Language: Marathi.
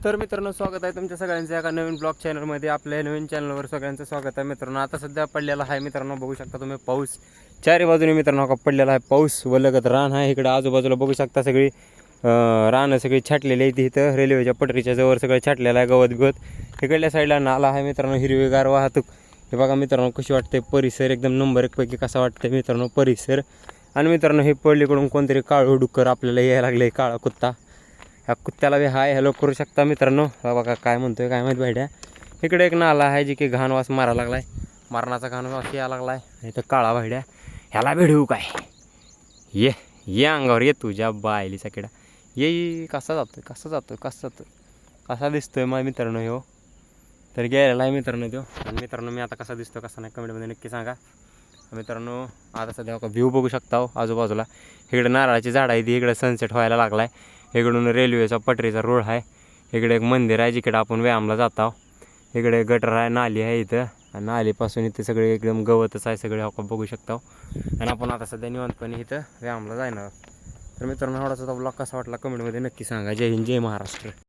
तर मित्रांनो, स्वागत आहे तुमच्या सगळ्यांचं एका नवीन ब्लॉग चॅनलमध्ये. आपल्या नवीन चॅनलवर सगळ्यांचं स्वागत आहे मित्रांनो. आता सध्या पडलेला आहे मित्रांनो, बघू शकता तुम्ही पाऊस चारी बाजूने मित्रांनो का पडलेला आहे पाऊस. वलगत रान आहे इकडे आजूबाजूला, बघू शकता सगळी रानं सगळी छाटलेली आहे. इथं रेल्वेच्या पटरीच्या जवळ सगळं छाटलेलं आहे गवत बिवत. इकडल्या साईडला नाला आहे मित्रांनो, हिरवीगार वाहतूक. हे बघा मित्रांनो कशी वाटते परिसर, एकदम नंबर एक पैकी कसा वाटते मित्रांनो परिसर. आणि मित्रांनो हे पल्लीकडून कोणतरी काळू डुक्कर आपल्याला यायला लागले, काळा कुत्ता. ह्या कुत्त्याला बी हाय हॅलो करू शकता मित्रांनो. बघा काय म्हणतोय काय माहिती भाड्या. इकडे एक नाला आहे जी की घाण वास मारायला लागलाय, मरणाचा घाण वास यायला लागलाय. इथं काळा भाड्या ह्याला भेडू काय, ये अंगावर ये तुझ्या बायलीचा किडा. ये कसा जातोय कसा दिसतोय माझ्या मित्रांनो ह्यो. तर गेलेला आहे मित्रांनो तो. आणि मित्रांनो मी आता कसा दिसतो कसा नाही कमेंटमध्ये नक्की सांगा मित्रांनो. आता सध्या का व्ह्यू बघू शकता हो आजूबाजूला. इकडे नारळाची झाडं आहे ती, इकडे सनसेट व्हायला लागलाय. इकडून रेल्वेचा पटरीचा रोड आहे. इकडे एक मंदिर आहे जिकडे आपण व्यायामला जात आहोत. इकडे गटर आहे, नाली आहे इथं. आणि नालीपासून इथे सगळे एकदम गवतच आहे सगळे आपण बघू शकता. आणि आपण आता सध्या निवांतपणे इथं व्यायामला जाणार. तर मित्रांनो एवढाच ब्लॉग कसा वाटला कमेंटमध्ये नक्की सांगा. जय हिंद, जय महाराष्ट्र.